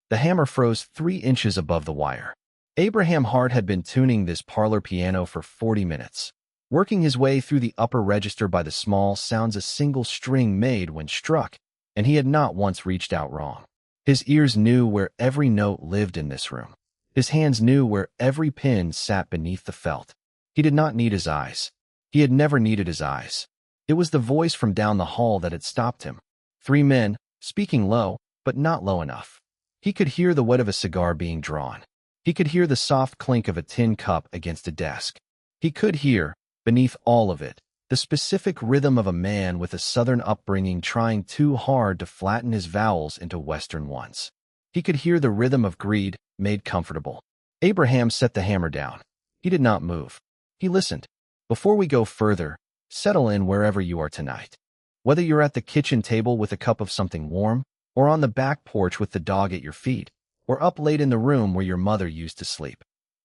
The hammer froze 3 inches above the wire. Abraham Hart had been tuning this parlor piano for 40 minutes, working his way through the upper register by the small sounds a single string made when struck, and he had not once reached out wrong. His ears knew where every note lived in this room. His hands knew where every pin sat beneath the felt. He did not need his eyes. He had never needed his eyes. It was the voice from down the hall that had stopped him. 3 men, speaking low, but not low enough. He could hear the wet of a cigar being drawn. He could hear the soft clink of a tin cup against a desk. He could hear, beneath all of it, the specific rhythm of a man with a southern upbringing trying too hard to flatten his vowels into western ones. He could hear the rhythm of greed made comfortable. Abraham set the hammer down. He did not move. He listened. Before we go further, settle in wherever you are tonight. Whether you're at the kitchen table with a cup of something warm, or on the back porch with the dog at your feet, or up late in the room where your mother used to sleep.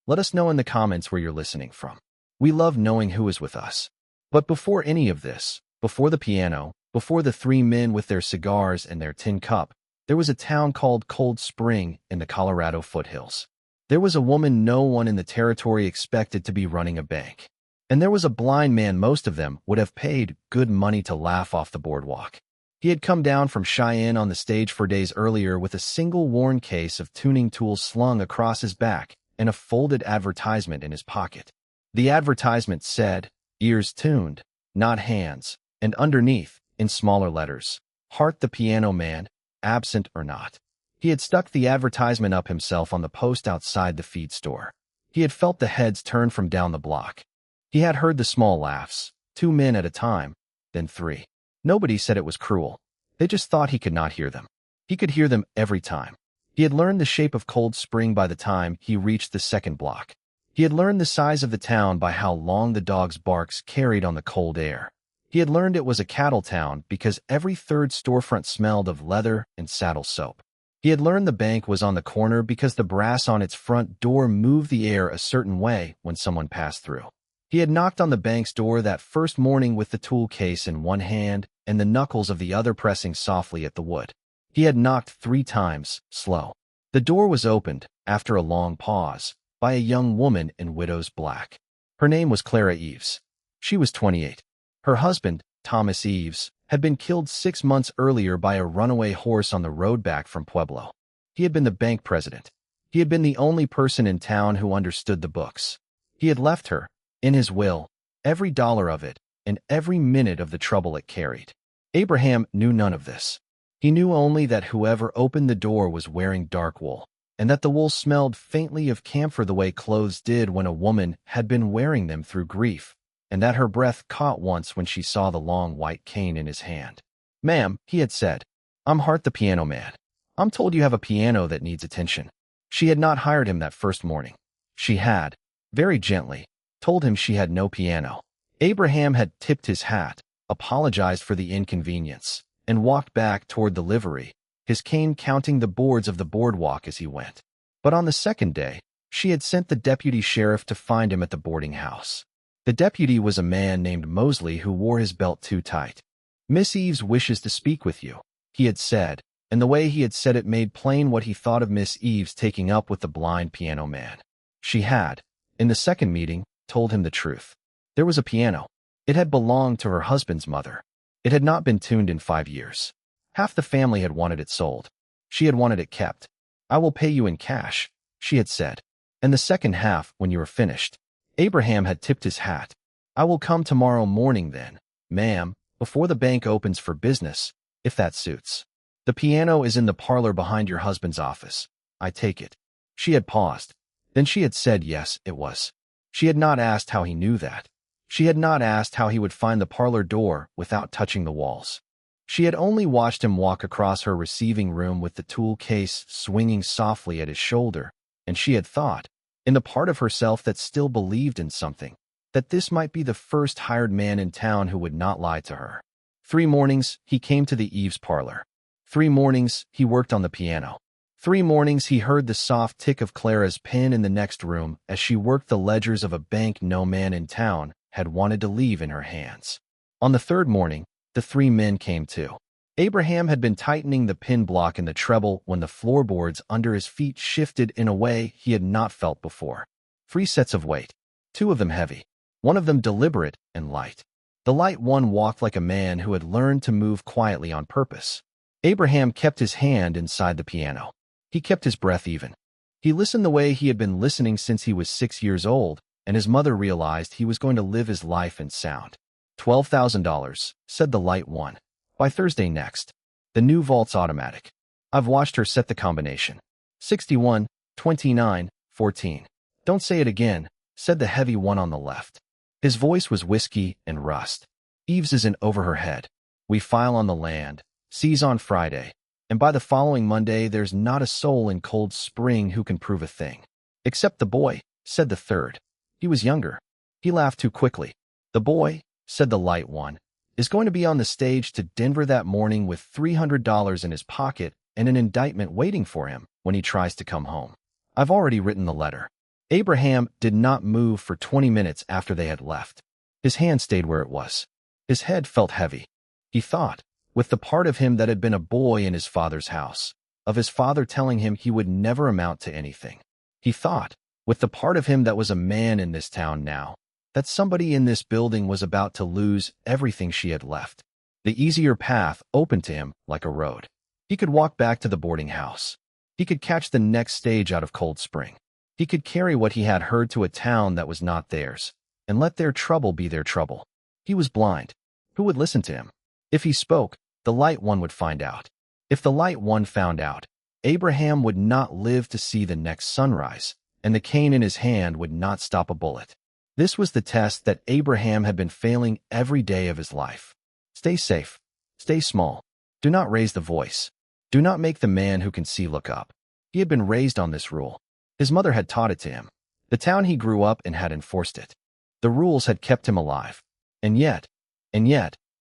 Let us know in the comments where you're listening from. We love knowing who is with us. But before any of this, before the piano, before the 3 men with their cigars and their tin cup, there was a town called Cold Spring in the Colorado foothills. There was a woman no one in the territory expected to be running a bank. And there was a blind man most of them would have paid good money to laugh off the boardwalk. He had come down from Cheyenne on the stage 4 days earlier with a single worn case of tuning tools slung across his back and a folded advertisement in his pocket. The advertisement said, "Ears tuned, not hands," and underneath, in smaller letters, "Hart the piano man, absent or not." He had stuck the advertisement up himself on the post outside the feed store. He had felt the heads turn from down the block. He had heard the small laughs, 2 men at a time, then 3. Nobody said it was cruel. They just thought he could not hear them. He could hear them every time. He had learned the shape of Cold Spring by the time he reached the second block. He had learned the size of the town by how long the dog's barks carried on the cold air. He had learned it was a cattle town because every third storefront smelled of leather and saddle soap. He had learned the bank was on the corner because the brass on its front door moved the air a certain way when someone passed through. He had knocked on the bank's door that first morning with the tool case in one hand and the knuckles of the other pressing softly at the wood. He had knocked 3 times, slow. The door was opened, after a long pause, by a young woman in widow's black. Her name was Clara Eaves. She was 28. Her husband, Thomas Eaves, had been killed 6 months earlier by a runaway horse on the road back from Pueblo. He had been the bank president. He had been the only person in town who understood the books. He had left her, in his will, every dollar of it, and every minute of the trouble it carried. Abraham knew none of this. He knew only that whoever opened the door was wearing dark wool, and that the wool smelled faintly of camphor the way clothes did when a woman had been wearing them through grief, and that her breath caught once when she saw the long white cane in his hand. "Ma'am," he had said, "I'm Hart the piano man. I'm told you have a piano that needs attention." She had not hired him that first morning. She had, very gently, told him she had no piano. Abraham had tipped his hat, apologized for the inconvenience, and walked back toward the livery, his cane counting the boards of the boardwalk as he went. But on the second day, she had sent the deputy sheriff to find him at the boarding house. The deputy was a man named Mosley who wore his belt too tight. "Miss Eaves wishes to speak with you," he had said, and the way he had said it made plain what he thought of Miss Eaves taking up with the blind piano man. She had, in the second meeting, told him the truth. There was a piano. It had belonged to her husband's mother. It had not been tuned in 5 years. Half the family had wanted it sold. She had wanted it kept. "I will pay you in cash," she had said. "And the second half when you are finished." Abraham had tipped his hat. "I will come tomorrow morning then, ma'am, before the bank opens for business, if that suits. The piano is in the parlor behind your husband's office. I take it." She had paused. Then she had said yes, it was. She had not asked how he knew that. She had not asked how he would find the parlor door without touching the walls. She had only watched him walk across her receiving room with the tool case swinging softly at his shoulder, and she had thought, in the part of herself that still believed in something, that this might be the first hired man in town who would not lie to her. 3 mornings, he came to the Eaves parlor. 3 mornings, he worked on the piano. 3 mornings, he heard the soft tick of Clara's pen in the next room as she worked the ledgers of a bank no man in town had wanted to leave in her hands. On the 3rd morning, the 3 men came too. Abraham had been tightening the pin block in the treble when the floorboards under his feet shifted in a way he had not felt before. 3 sets of weight, 2 of them heavy, 1 of them deliberate and light. The light one walked like a man who had learned to move quietly on purpose. Abraham kept his hand inside the piano. He kept his breath even. He listened the way he had been listening since he was 6 years old, and his mother realized he was going to live his life in sound. $12,000, said the light one. By Thursday next. The new vault's automatic. I've watched her set the combination. 61, 29, 14. Don't say it again, said the heavy one on the left. His voice was whiskey and rust. Eaves is in over her head. We file on the land, seize on Friday, and by the following Monday there's not a soul in Cold Spring who can prove a thing. Except the boy, said the third. He was younger. He laughed too quickly. The boy, said the light one, is going to be on the stage to Denver that morning with $300 in his pocket and an indictment waiting for him when he tries to come home. I've already written the letter. Abraham did not move for 20 minutes after they had left. His hand stayed where it was. His head felt heavy. He thought, with the part of him that had been a boy in his father's house, of his father telling him he would never amount to anything. He thought, with the part of him that was a man in this town now, that somebody in this building was about to lose everything she had left. The easier path opened to him like a road. He could walk back to the boarding house. He could catch the next stage out of Cold Spring. He could carry what he had heard to a town that was not theirs, and let their trouble be their trouble. He was blind. Who would listen to him? If he spoke, the light one would find out. If the light one found out, Abraham would not live to see the next sunrise, and the cane in his hand would not stop a bullet. This was the test that Abraham had been failing every day of his life. Stay safe. Stay small. Do not raise the voice. Do not make the man who can see look up. He had been raised on this rule. His mother had taught it to him. The town he grew up in had enforced it. The rules had kept him alive. And yet,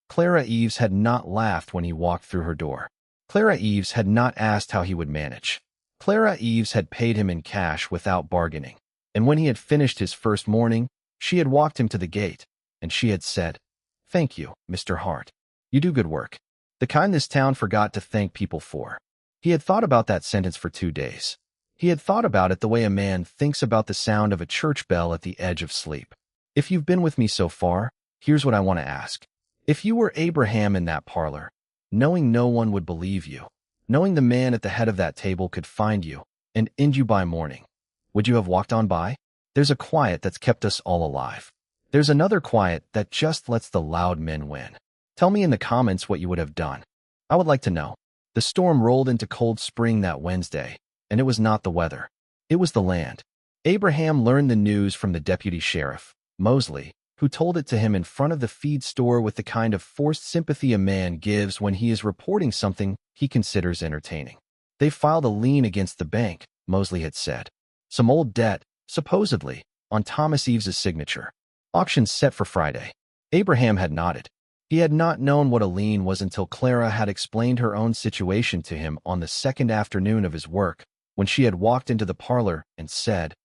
Clara Eaves had not laughed when he walked through her door. Clara Eaves had not asked how he would manage. Clara Eaves had paid him in cash without bargaining. And when he had finished his first morning, she had walked him to the gate, and she had said, "Thank you, Mr. Hart. You do good work." The kind this town forgot to thank people for. He had thought about that sentence for 2 days. He had thought about it the way a man thinks about the sound of a church bell at the edge of sleep. If you've been with me so far, here's what I want to ask. If you were Abraham in that parlor, knowing no one would believe you, knowing the man at the head of that table could find you and end you by morning, would you have walked on by? There's a quiet that's kept us all alive. There's another quiet that just lets the loud men win. Tell me in the comments what you would have done. I would like to know. The storm rolled into Cold Spring that Wednesday, and it was not the weather. It was the land. Abraham learned the news from the deputy sheriff, Mosley, who told it to him in front of the feed store with the kind of forced sympathy a man gives when he is reporting something he considers entertaining. They filed a lien against the bank, Mosley had said. Some old debt, supposedly, on Thomas Eaves's signature. Auction set for Friday. Abraham had nodded. He had not known what a lien was until Clara had explained her own situation to him on the second afternoon of his work, when she had walked into the parlor and said,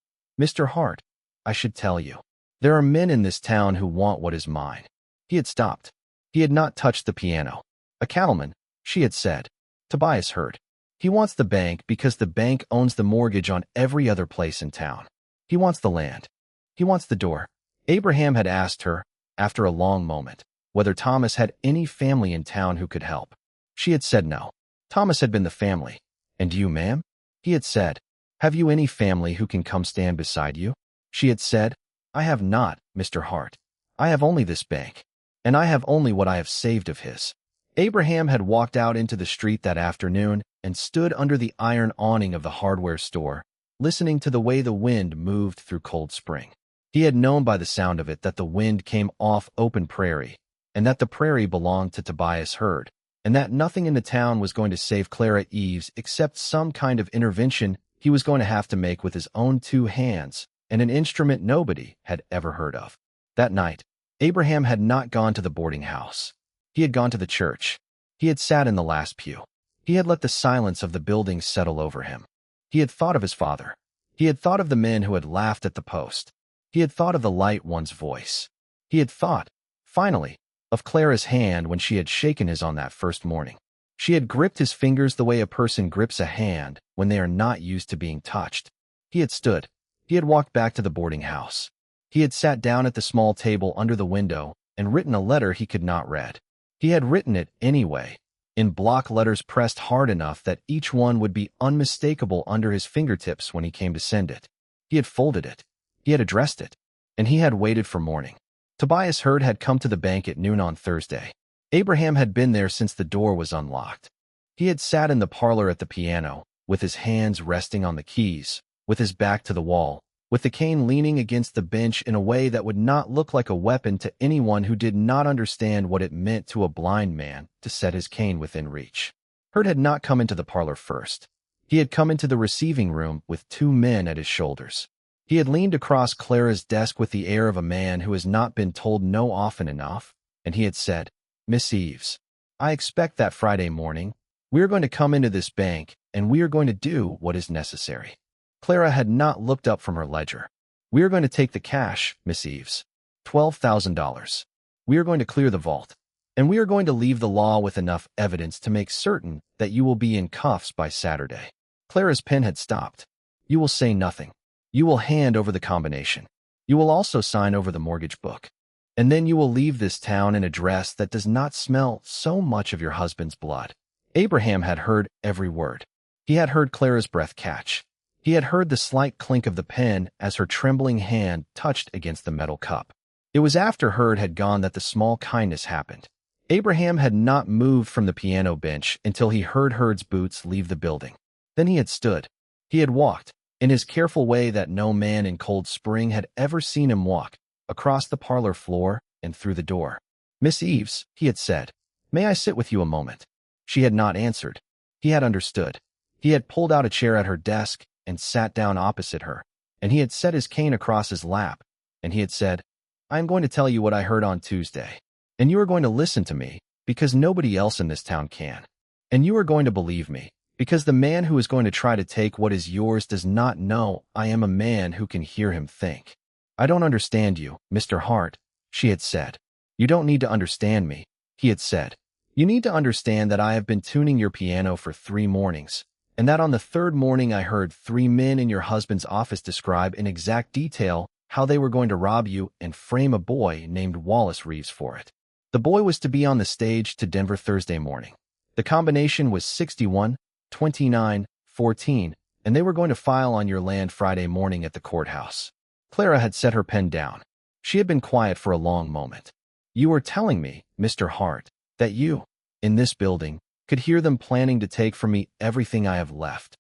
"Mr. Hart, I should tell you. There are men in this town who want what is mine." He had stopped. He had not touched the piano. "A cattleman," she had said. Tobias heard. "He wants the bank because the bank owns the mortgage on every other place in town. He wants the land. He wants the door." Abraham had asked her, after a long moment, whether Thomas had any family in town who could help. She had said no. Thomas had been the family. "And you, ma'am?" He had said. "Have you any family who can come stand beside you?" She had said, "I have not, Mr. Hart. I have only this bank. And I have only what I have saved of his." Abraham had walked out into the street that afternoon and stood under the iron awning of the hardware store, listening to the way the wind moved through Cold Spring. He had known by the sound of it that the wind came off open prairie, and that the prairie belonged to Tobias Heard, and that nothing in the town was going to save Clara Eaves except some kind of intervention he was going to have to make with his own 2 hands and an instrument nobody had ever heard of. That night, Abraham had not gone to the boarding house. He had gone to the church. He had sat in the last pew. He had let the silence of the building settle over him. He had thought of his father. He had thought of the men who had laughed at the post. He had thought of the light one's voice. He had thought, finally, of Clara's hand when she had shaken his on that first morning. She had gripped his fingers the way a person grips a hand when they are not used to being touched. He had stood. He had walked back to the boarding house. He had sat down at the small table under the window and written a letter he could not read. He had written it anyway, in block letters pressed hard enough that each one would be unmistakable under his fingertips when he came to send it. He had folded it. He had addressed it. And he had waited for morning. Tobias Heard had come to the bank at noon on Thursday. Abraham had been there since the door was unlocked. He had sat in the parlor at the piano, with his hands resting on the keys, with his back to the wall, with the cane leaning against the bench in a way that would not look like a weapon to anyone who did not understand what it meant to a blind man to set his cane within reach. Heard had not come into the parlor first. He had come into the receiving room with two men at his shoulders. He had leaned across Clara's desk with the air of a man who has not been told no often enough, and he had said, "Miss Eaves, I expect that Friday morning, we are going to come into this bank, and we are going to do what is necessary." Clara had not looked up from her ledger. "We are going to take the cash, Miss Eaves. $12,000. We are going to clear the vault, and we are going to leave the law with enough evidence to make certain that you will be in cuffs by Saturday." Clara's pen had stopped. "You will say nothing. You will hand over the combination. You will also sign over the mortgage book. And then you will leave this town in a dress that does not smell so much of your husband's blood." Abraham had heard every word. He had heard Clara's breath catch. He had heard the slight clink of the pen as her trembling hand touched against the metal cup. It was after Heard had gone that the small kindness happened. Abraham had not moved from the piano bench until he heard Heard's boots leave the building. Then he had stood. He had walked, in his careful way that no man in Cold Spring had ever seen him walk, across the parlor floor and through the door. "Miss Eaves," he had said, "may I sit with you a moment?" She had not answered. He had understood. He had pulled out a chair at her desk and sat down opposite her, and he had set his cane across his lap, and he had said, "I am going to tell you what I heard on Tuesday, and you are going to listen to me, because nobody else in this town can. And you are going to believe me, because the man who is going to try to take what is yours does not know I am a man who can hear him think." "I don't understand you, Mr. Hart," she had said. "You don't need to understand me," he had said. "You need to understand that I have been tuning your piano for 3 mornings, and that on the 3rd morning I heard 3 men in your husband's office describe in exact detail how they were going to rob you and frame a boy named Wallace Reeves for it. The boy was to be on the stage to Denver Thursday morning. The combination was 61, 29, 14, and they were going to file on your land Friday morning at the courthouse." Clara had set her pen down. She had been quiet for a long moment. "You were telling me, Mr. Hart, that you, in this building, could hear them planning to take from me everything I have left."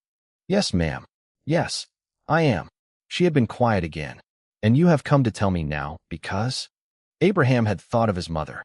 "Yes, ma'am. Yes, I am." She had been quiet again. "And you have come to tell me now because—" Abraham had thought of his mother.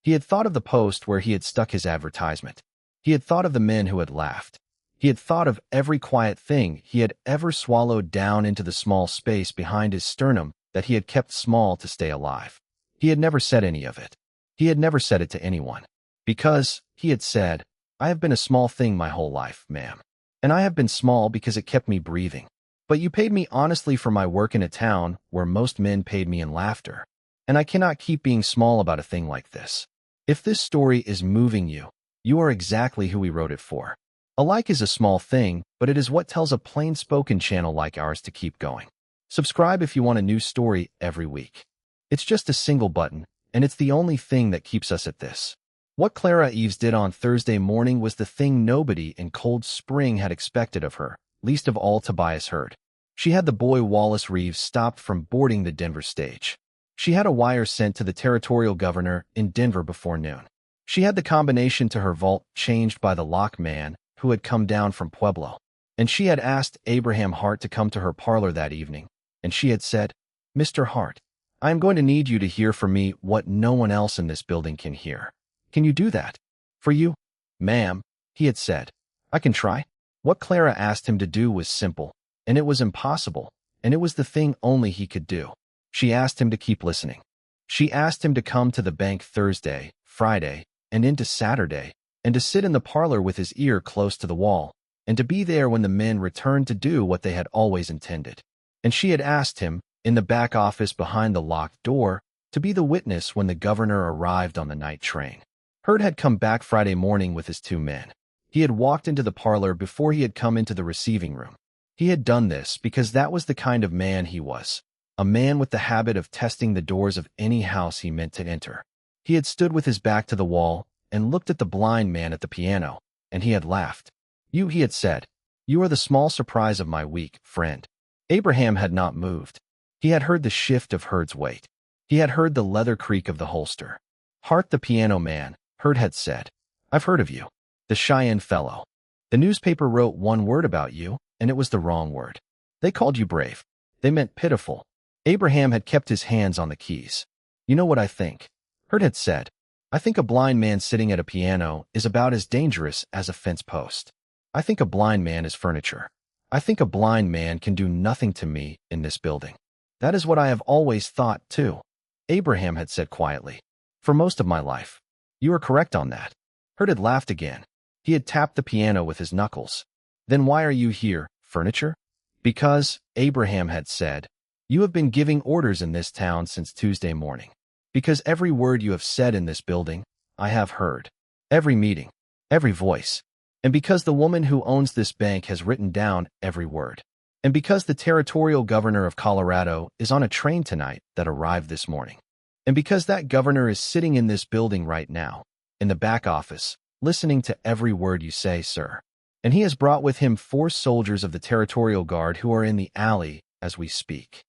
He had thought of the post where he had stuck his advertisement. He had thought of the men who had laughed. He had thought of every quiet thing he had ever swallowed down into the small space behind his sternum that he had kept small to stay alive. He had never said any of it. He had never said it to anyone. "Because," he had said, "I have been a small thing my whole life, ma'am. And I have been small because it kept me breathing. But you paid me honestly for my work in a town where most men paid me in laughter. And I cannot keep being small about a thing like this. If this story is moving you, you are exactly who we wrote it for. A like is a small thing, but it is what tells a plain-spoken channel like ours to keep going. Subscribe if you want a new story every week. It's just a single button, and it's the only thing that keeps us at this." What Clara Eaves did on Thursday morning was the thing nobody in Cold Spring had expected of her, least of all Tobias Heard. She had the boy Wallace Reeves stopped from boarding the Denver stage. She had a wire sent to the territorial governor in Denver before noon. She had the combination to her vault changed by the lock man who had come down from Pueblo. And she had asked Abraham Hart to come to her parlor that evening, and she had said, "Mr. Hart, I am going to need you to hear from me what no one else in this building can hear. Can you do that?" "For you, ma'am," he had said. "I can try." What Clara asked him to do was simple, and it was impossible, and it was the thing only he could do. She asked him to keep listening. She asked him to come to the bank Thursday, Friday, and into Saturday, and to sit in the parlor with his ear close to the wall, and to be there when the men returned to do what they had always intended. And she had asked him, in the back office behind the locked door, to be the witness when the governor arrived on the night train. Hurt had come back Friday morning with his 2 men. He had walked into the parlor before he had come into the receiving room. He had done this because that was the kind of man he was, a man with the habit of testing the doors of any house he meant to enter. He had stood with his back to the wall and looked at the blind man at the piano, and he had laughed. "You," he had said, "you are the small surprise of my week, friend." Abraham had not moved. He had heard the shift of Hurt's weight. He had heard the leather creak of the holster. "Hart, the piano man," Hurt had said. "I've heard of you. The Cheyenne fellow. The newspaper wrote one word about you, and it was the wrong word. They called you brave. They meant pitiful." Abraham had kept his hands on the keys. "You know what I think?" Hurt had said. "I think a blind man sitting at a piano is about as dangerous as a fence post. I think a blind man is furniture. I think a blind man can do nothing to me in this building. That is what I have always thought, too," Abraham had said quietly. "For most of my life." "You are correct on that." Hurt had laughed again. He had tapped the piano with his knuckles. "Then why are you here, furniture?" "Because," Abraham had said, "you have been giving orders in this town since Tuesday morning. Because every word you have said in this building, I have heard. Every meeting, every voice. And because the woman who owns this bank has written down every word. And because the territorial governor of Colorado is on a train tonight that arrived this morning. And because that governor is sitting in this building right now, in the back office, listening to every word you say, sir. And he has brought with him 4 soldiers of the territorial guard who are in the alley as we speak."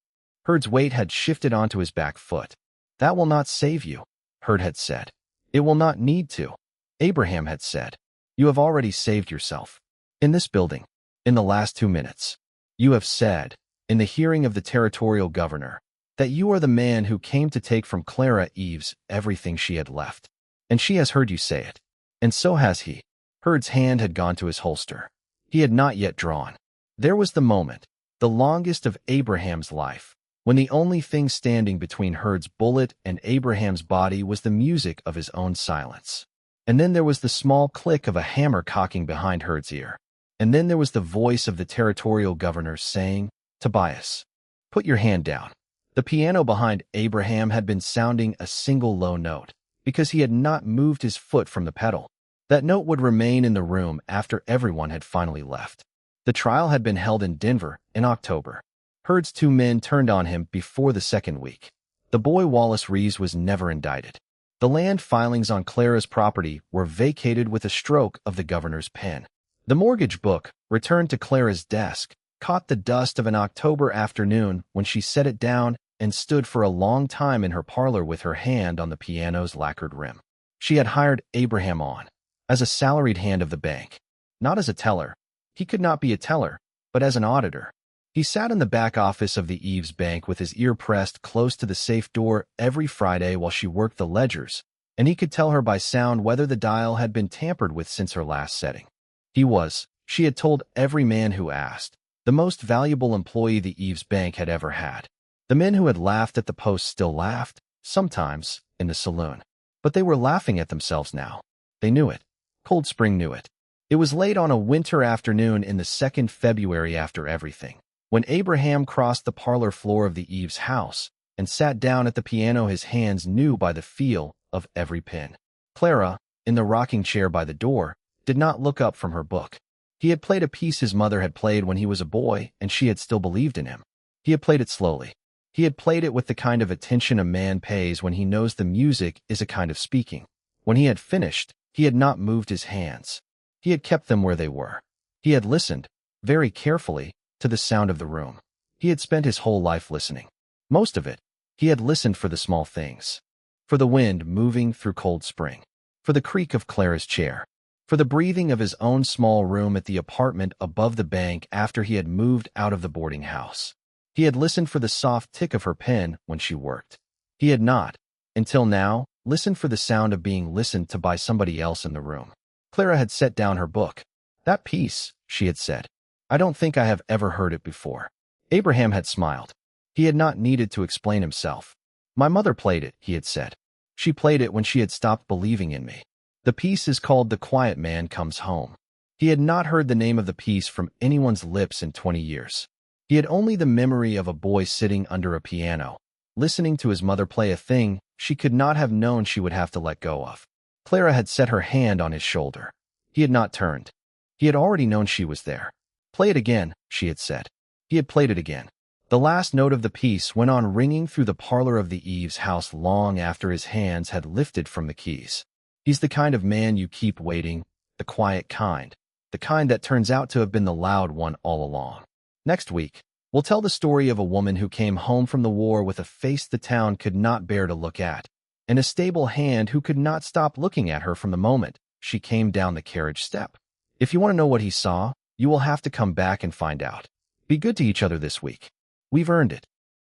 Hurt's weight had shifted onto his back foot. "That will not save you," Hurt had said. "It will not need to," Abraham had said. "You have already saved yourself. In this building, in the last 2 minutes. You have said, in the hearing of the territorial governor, that you are the man who came to take from Clara Eaves everything she had left. And she has heard you say it. And so has he." Hurt's hand had gone to his holster. He had not yet drawn. There was the moment, the longest of Abraham's life, when the only thing standing between Hurt's bullet and Abraham's body was the music of his own silence. And then there was the small click of a hammer cocking behind Hurt's ear. And then there was the voice of the territorial governor saying, "Tobias, put your hand down." The piano behind Abraham had been sounding a single low note, because he had not moved his foot from the pedal. That note would remain in the room after everyone had finally left. The trial had been held in Denver in October. Hurt's 2 men turned on him before the second week. The boy Wallace Reeves was never indicted. The land filings on Clara's property were vacated with a stroke of the governor's pen. The mortgage book, returned to Clara's desk, caught the dust of an October afternoon when she set it down and stood for a long time in her parlor with her hand on the piano's lacquered rim. She had hired Abraham on, as a salaried hand of the bank. Not as a teller. He could not be a teller, but as an auditor. He sat in the back office of the Eaves Bank with his ear pressed close to the safe door every Friday while she worked the ledgers, and he could tell her by sound whether the dial had been tampered with since her last setting. He was, she had told every man who asked, the most valuable employee the Eaves Bank had ever had. The men who had laughed at the post still laughed, sometimes, in the saloon. But they were laughing at themselves now. They knew it. Cold Spring knew it. It was late on a winter afternoon in the 2nd February after everything, when Abraham crossed the parlor floor of the Eaves house and sat down at the piano, his hands new by the feel of every pin. Clara, in the rocking chair by the door, did not look up from her book. He had played a piece his mother had played when he was a boy, and she had still believed in him. He had played it slowly. He had played it with the kind of attention a man pays when he knows the music is a kind of speaking. When he had finished, he had not moved his hands. He had kept them where they were. He had listened, very carefully, to the sound of the room. He had spent his whole life listening. Most of it, he had listened for the small things. For the wind moving through Cold Spring. For the creak of Clara's chair. For the breathing of his own small room at the apartment above the bank after he had moved out of the boarding house. He had listened for the soft tick of her pen when she worked. He had not, until now, listened for the sound of being listened to by somebody else in the room. Clara had set down her book. "That piece," she had said. "I don't think I have ever heard it before." Abraham had smiled. He had not needed to explain himself. "My mother played it," he had said. "She played it when she had stopped believing in me. The piece is called The Quiet Man Comes Home." He had not heard the name of the piece from anyone's lips in 20 years. He had only the memory of a boy sitting under a piano, listening to his mother play a thing she could not have known she would have to let go of. Clara had set her hand on his shoulder. He had not turned. He had already known she was there. "Play it again," she had said. He had played it again. The last note of the piece went on ringing through the parlor of the Eaves house long after his hands had lifted from the keys. He's the kind of man you keep waiting, the quiet kind, the kind that turns out to have been the loud one all along. Next week, we'll tell the story of a woman who came home from the war with a face the town could not bear to look at, and a stable hand who could not stop looking at her from the moment she came down the carriage step. If you want to know what he saw, you will have to come back and find out. Be good to each other this week. We've earned it.